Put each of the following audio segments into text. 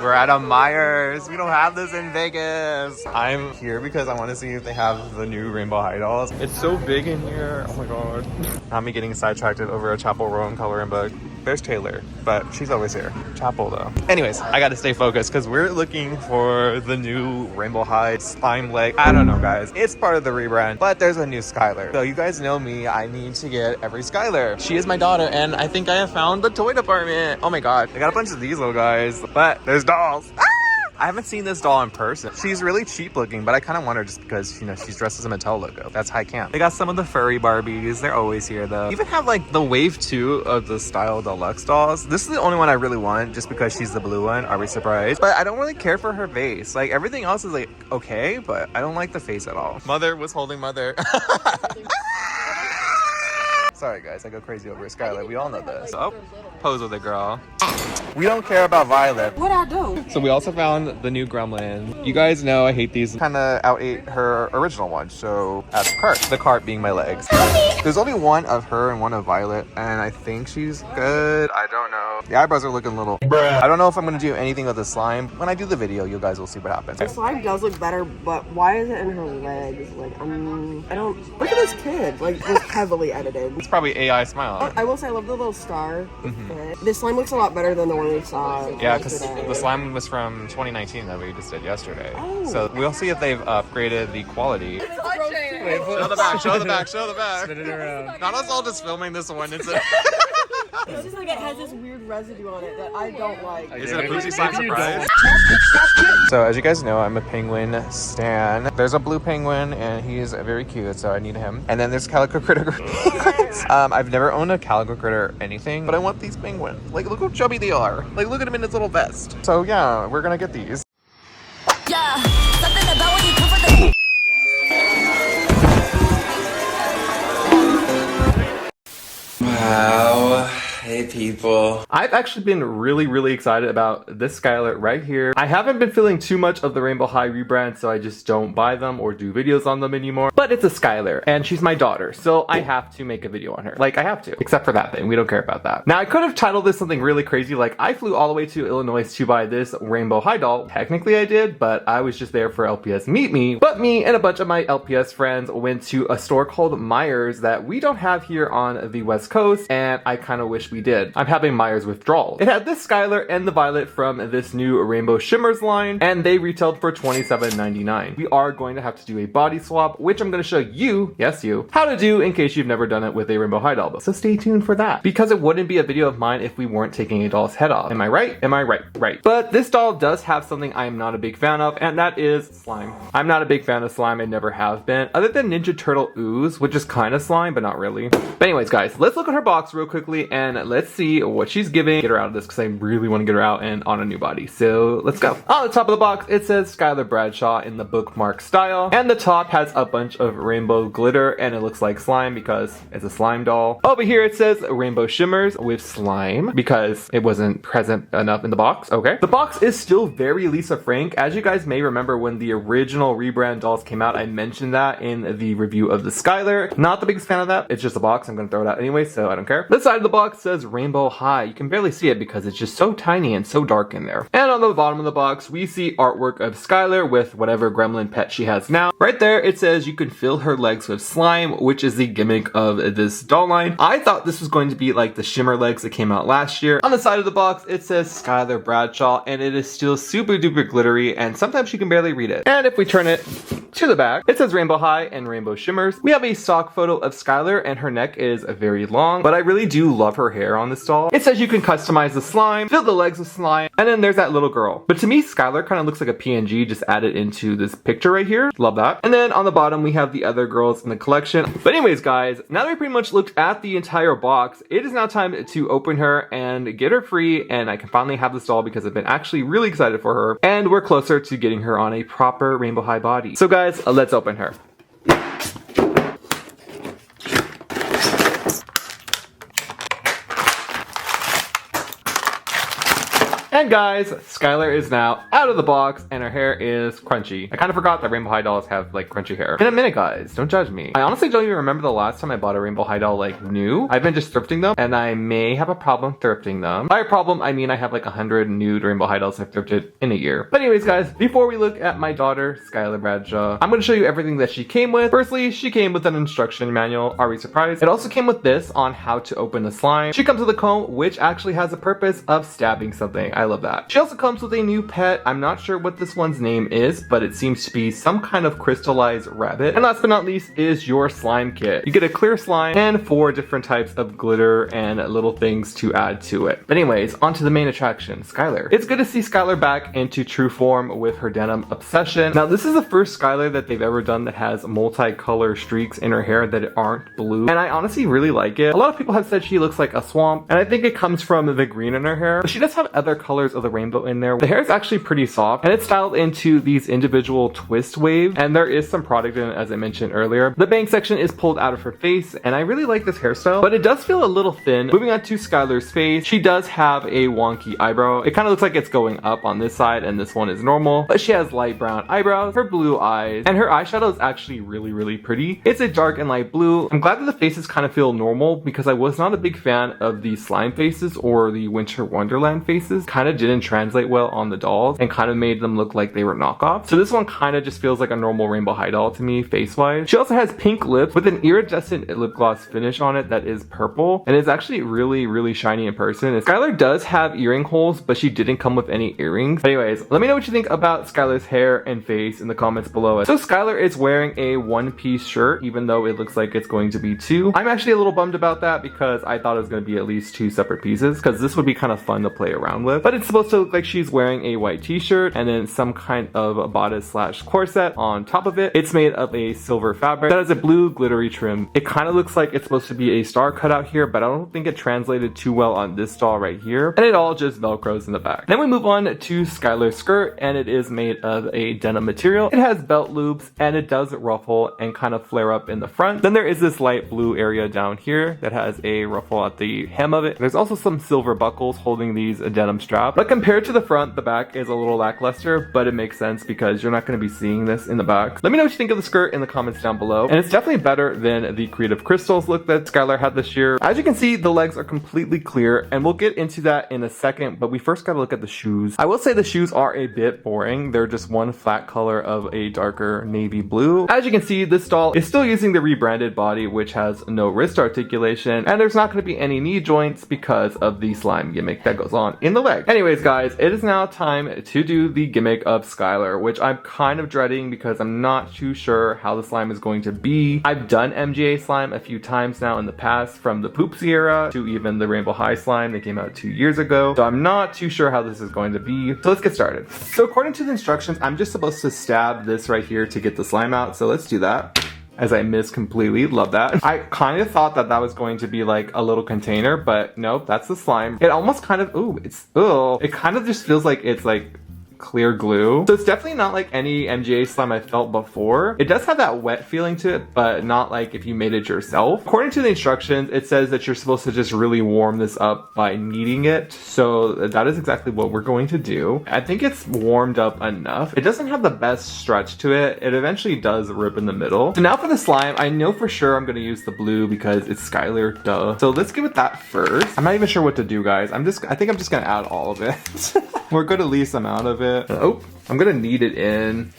We're at a Myers. We don't have this in Vegas. I'm here because I want to see if they have the new Rainbow High dolls. It's so big in here. Oh my god. Not me getting sidetracked over a Chapel Row and coloring book. There's Taylor, but she's always here. Chapel though. Anyways, I gotta stay focused because we're looking for the new Rainbow High slime leg. I don't know, guys. It's part of the rebrand, but there's a new Skyler. So you guys know me. I need to get every Skyler. She is my daughter, and I think I have found the toy department. Oh my god. I got a bunch of these little guys, but there's dolls. I haven't seen this doll in person. She's really cheap looking, but I kind of want her just because, you know, she's dressed as a Mattel logo. That's high camp. They got some of the furry Barbies. They're always here, though. Even have, like, the wave 2 of the Style Deluxe dolls. This is the only one I really want just because she's the blue one. Are we surprised? But I don't really care for her face. Like, everything else is, like, okay, but I don't like the face at all. Mother was holding Mother. Sorry, guys. I go crazy over Skyler. We all know this. Oh, pose with it, girl. We don't care about Violet. What'd I do? So we also found the new Gremlin. You guys know I hate these. Kind of outate her original one. So add the cart. The cart being my legs. There's only one of her and one of Violet, and I think she's good. I don't know. The eyebrows are looking little. Bruh. I don't know if I'm gonna do anything with the slime. When I do the video, you guys will see what happens. The slime does look better, but why is it in her legs? Like, I don't. Look at this kid. Like, it was heavily edited. It's probably AI smile. I will say I love the little star. This slime looks a lot better than the one we saw. Yeah, because the slime was from 2019 that we just did yesterday. Oh. So we'll see if they've upgraded the quality. Wait, show the back, show the back, show the back. Spin it around. Not us all just filming this one. It's just like it has this weird residue on it that I don't like. Is it a Boozy Slime surprise? So as you guys know, I'm a penguin stan. There's a blue penguin and he's very cute, so I need him. And then there's Calico Critter. I've never owned a Calico Critter or anything, but I want these penguins. Like, look how chubby they are. Like, look at him in his little vest. So yeah, we're gonna get these. Yeah, something about when you come for the... Wow. Hey people. I've actually been really excited about this Skyler right here. I haven't been feeling too much of the Rainbow High rebrand, so I just don't buy them or do videos on them anymore. But it's a Skyler and she's my daughter, so I have to make a video on her. Like, I have to. Except for that thing. We don't care about that. Now, I could have titled this something really crazy, like I flew all the way to Illinois to buy this Rainbow High doll. Technically I did, but I was just there for LPS Meet Me. But me and a bunch of my LPS friends went to a store called Myers that we don't have here on the West Coast, and I kind of wish we did. I'm having Myers withdrawals. It had this Skyler and the Violet from this new Rainbow Shimmers line, and they retailed for $27.99. We are going to have to do a body swap, which I'm going to show you, yes you, how to do in case you've never done it with a Rainbow High doll. So stay tuned for that, because it wouldn't be a video of mine if we weren't taking a doll's head off. Am I right? Am I right? Right. But this doll does have something I am not a big fan of, and that is slime. I'm not a big fan of slime. I never have been, other than Ninja Turtle Ooze, which is kind of slime, but not really. But anyways, guys, let's look at her box real quickly and let's see what she's giving. Get her out of this because I really want to get her out and on a new body. So let's go. On the top of the box, it says Skyler Bradshaw in the bookmark style. And the top has a bunch of rainbow glitter and it looks like slime because it's a slime doll. Over here it says Rainbow Shimmers with slime because it wasn't present enough in the box. Okay. The box is still very Lisa Frank. As you guys may remember, when the original rebrand dolls came out, I mentioned that in the review of the Skyler. Not the biggest fan of that. It's just a box. I'm going to throw it out anyway, so I don't care. This side of the box says Rainbow High. You can barely see it because it's just so tiny and so dark in there. And on the bottom of the box, we see artwork of Skyler with whatever gremlin pet she has now. Right there, it says you can fill her legs with slime, which is the gimmick of this doll line. I thought this was going to be like the Shimmer legs that came out last year. On the side of the box, it says Skyler Bradshaw, and it is still super duper glittery, and sometimes you can barely read it. And if we turn it to the back, it says Rainbow High and Rainbow Shimmers. We have a stock photo of Skyler, and her neck is very long, but I really do love her hair on this doll. It says you can customize the slime, fill the legs with slime, and then there's that little girl. But to me, Skyler kind of looks like a PNG just added into this picture right here. Love that. And then on the bottom, we have the other girls in the collection. But anyways, guys, now that we pretty much looked at the entire box, it is now time to open her and get her free, and I can finally have this doll because I've been actually really excited for her, and we're closer to getting her on a proper Rainbow High body. So guys, let's open her. And guys, Skyler is now out of the box and her hair is crunchy. I kind of forgot that Rainbow High dolls have like crunchy hair. In a minute, guys, don't judge me. I honestly don't even remember the last time I bought a Rainbow High doll like new. I've been just thrifting them and I may have a problem thrifting them. By a problem, I mean I have like 100 nude Rainbow High dolls I've thrifted in a year. But anyways, guys, before we look at my daughter, Skyler Bradshaw, I'm going to show you everything that she came with. Firstly, she came with an instruction manual. Are we surprised? It also came with this on how to open the slime. She comes with a comb, which actually has a purpose of stabbing something. I love that. She also comes with a new pet. I'm not sure what this one's name is, but it seems to be some kind of crystallized rabbit. And last but not least is your slime kit. You get a clear slime and 4 different types of glitter and little things to add to it. But anyways, on to the main attraction, Skyler. It's good to see Skyler back into true form with her denim obsession. Now, this is the first Skyler that they've ever done that has multicolor streaks in her hair that aren't blue. And I honestly really like it. A lot of people have said she looks like a swamp, and I think it comes from the green in her hair. But she does have other colors of the rainbow in there. The hair is actually pretty soft, and it's styled into these individual twist waves, and there is some product in it, as I mentioned earlier. The bang section is pulled out of her face, and I really like this hairstyle, but it does feel a little thin. Moving on to Skyler's face, she does have a wonky eyebrow. It kind of looks like it's going up on this side, and this one is normal, but she has light brown eyebrows, her blue eyes, and her eyeshadow is actually really pretty. It's a dark and light blue. I'm glad that the faces kind of feel normal because I was not a big fan of the slime faces or the Winter Wonderland faces. Kind of didn't translate well on the dolls and kind of made them look like they were knockoffs. So this one kind of just feels like a normal Rainbow High doll to me face-wise. She also has pink lips with an iridescent lip gloss finish on it that is purple, and it's actually really shiny in person. And Skyler does have earring holes, but she didn't come with any earrings. But anyways, let me know what you think about Skyler's hair and face in the comments below. So Skyler is wearing a one-piece shirt, even though it looks like it's going to be 2. I'm actually a little bummed about that because I thought it was going to be at least 2 separate pieces, because this would be kind of fun to play around with. But it's supposed to look like she's wearing a white t-shirt and then some kind of bodice slash corset on top of it. It's made of a silver fabric that has a blue glittery trim. It kind of looks like it's supposed to be a star cutout here, but I don't think it translated too well on this doll right here. And it all just velcros in the back. Then we move on to Skyler's skirt, and it is made of a denim material. It has belt loops and it does ruffle and kind of flare up in the front. Then there is this light blue area down here that has a ruffle at the hem of it. There's also some silver buckles holding these denim straps. But compared to the front, the back is a little lackluster, but it makes sense because you're not going to be seeing this in the back. Let me know what you think of the skirt in the comments down below. And it's definitely better than the Creative Crystals look that Skyler had this year. As you can see, the legs are completely clear, and we'll get into that in a second, but we first got to look at the shoes. I will say the shoes are a bit boring. They're just one flat color of a darker navy blue. As you can see, this doll is still using the rebranded body, which has no wrist articulation, and there's not going to be any knee joints because of the slime gimmick that goes on in the leg. Anyways, guys, it is now time to do the gimmick of Skyler, which I'm kind of dreading because I'm not too sure how the slime is going to be. I've done MGA slime a few times now in the past, from the Poopsie era to even the Rainbow High slime that came out 2 years ago, so I'm not too sure how this is going to be. So let's get started. So according to the instructions, I'm just supposed to stab this right here to get the slime out, so let's do that. As I missed completely, love that. I kind of thought that that was going to be like a little container, but nope, that's the slime. It almost kind of, it kind of just feels like it's like clear glue. So it's definitely not like any MGA slime I felt before. It does have that wet feeling to it, but not like if you made it yourself. According to the instructions, it says that you're supposed to just really warm this up by kneading it. So that is exactly what we're going to do. I think it's warmed up enough. It doesn't have the best stretch to it. It eventually does rip in the middle. So now for the slime, I know for sure I'm going to use the blue because it's Skyler, duh. So let's give it that first. I'm not even sure what to do, guys. I think I'm just going to add all of it. We're good at least amount of it. Oh, I'm gonna knead it in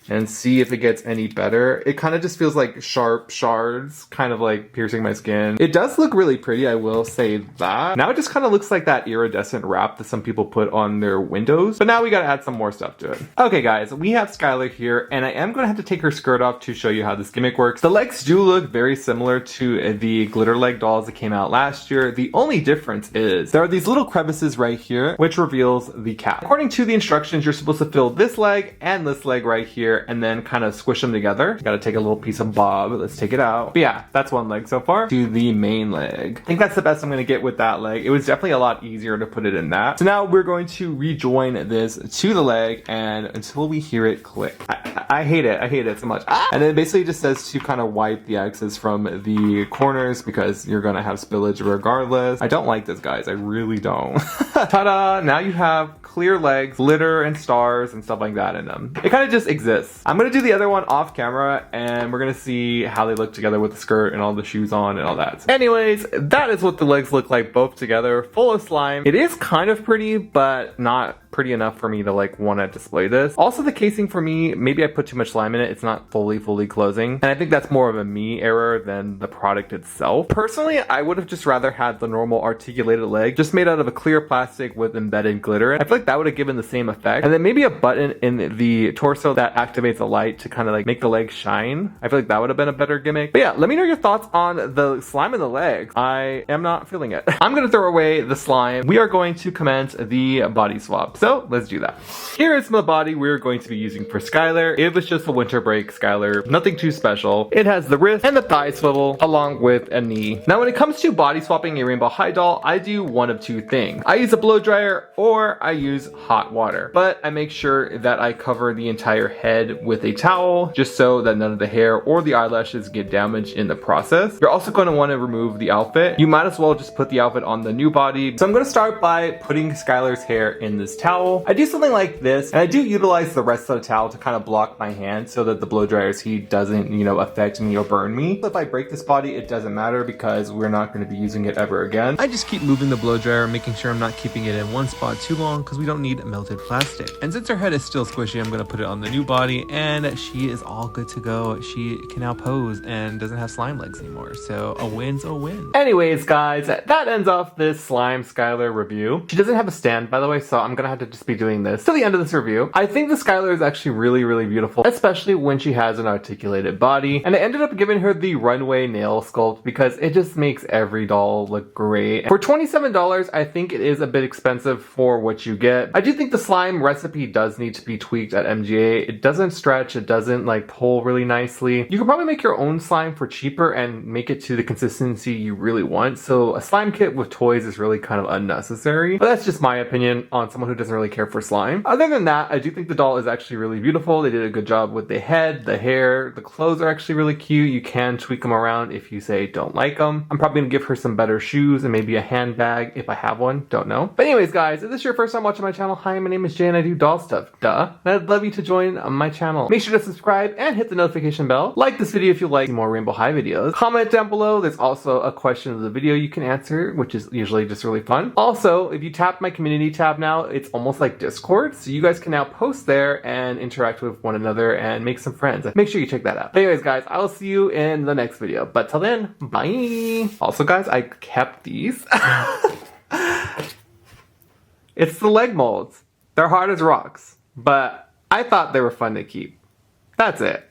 and see if it gets any better. It kind of just feels like sharp shards, kind of like piercing my skin. It does look really pretty, I will say that. Now it just kind of looks like that iridescent wrap that some people put on their windows, but now we gotta add some more stuff to it. Okay guys, we have Skyler here, and I am gonna have to take her skirt off to show you how this gimmick works. The legs do look very similar to the glitter leg dolls that came out last year. The only difference is there are these little crevices right here, which reveals the cap. According to the instructions, you're supposed to fill this leg and this leg right here here and then kind of squish them together. Gotta take a little piece of bob. Let's take it out. But yeah, that's one leg so far. To the main leg. I think that's the best I'm gonna get with that leg. It was definitely a lot easier to put it in that. So now we're going to rejoin this to the leg and until we hear it click. I hate it. I hate it so much. And then it basically just says to kind of wipe the excess from the corners because you're gonna have spillage regardless. I don't like this, guys. I really don't. Ta-da! Now you have clear legs, glitter and stars and stuff like that in them. It kind of just exists. I'm gonna do the other one off camera and we're gonna see how they look together with the skirt and all the shoes on and all that. Anyways, that is what the legs look like both together, full of slime. It is kind of pretty, but not pretty enough for me to like want to display this. Also, the casing for me, maybe I put too much slime in it. It's not fully closing. And I think that's more of a me error than the product itself. Personally, I would have just rather had the normal articulated leg just made out of a clear plastic with embedded glitter. I feel like that would have given the same effect. And then maybe a button in the torso that activates a light to kind of like make the leg shine. I feel like that would have been a better gimmick. But yeah, let me know your thoughts on the slime in the legs. I am not feeling it. I'm gonna throw away the slime. We are going to commence the body swap. So let's do that. Here is the body we're going to be using for Skyler. It was just a winter break Skyler, nothing too special. It has the wrist and the thigh swivel along with a knee. Now when it comes to body swapping a Rainbow High doll, I do one of two things. I use a blow dryer or I use hot water, but I make sure that I cover the entire head with a towel just so that none of the hair or the eyelashes get damaged in the process. You're also going to want to remove the outfit. You might as well just put the outfit on the new body. So I'm going to start by putting Skyler's hair in this towel. I do something like this, and I do utilize the rest of the towel to kind of block my hand so that the blow dryer's heat doesn't, you know, affect me or burn me. If I break this body, it doesn't matter because we're not going to be using it ever again. I just keep moving the blow dryer, making sure I'm not keeping it in one spot too long because we don't need melted plastic. And since her head is still squishy, I'm going to put it on the new body and she is all good to go. She can now pose and doesn't have slime legs anymore. So a win's a win. Anyways, guys, that ends off this slime Skyler review. She doesn't have a stand, by the way, so I'm going to have to just be doing this to the end of this review. I think the Skyler is actually really beautiful, especially when she has an articulated body. And I ended up giving her the runway nail sculpt because it just makes every doll look great. For $27, I think it is a bit expensive for what you get. I do think the slime recipe does need to be tweaked at MGA. It doesn't stretch, it doesn't like pull really nicely. You could probably make your own slime for cheaper and make it to the consistency you really want. So a slime kit with toys is really kind of unnecessary. But that's just my opinion on someone who doesn't really care for slime. Other than that, I do think the doll is actually really beautiful. They did a good job with the head, the hair, the clothes are actually really cute. You can tweak them around if you say don't like them. I'm probably gonna give her some better shoes and maybe a handbag if I have one, don't know. But anyways, guys, if this is your first time watching my channel, hi, my name is Jay and I do doll stuff, duh. And I'd love you to join my channel. Make sure to subscribe and hit the notification bell. Like this video if you like more Rainbow High videos. Comment down below. There's also a question of the video you can answer, which is usually just really fun. Also, if you tap my community tab now, it's almost like Discord, so you guys can now post there and interact with one another and make some friends. Make sure you check that out. But anyways, guys, I will see you in the next video. But till then, bye! Also, guys, I kept these. It's the leg molds. They're hard as rocks, but I thought they were fun to keep. That's it.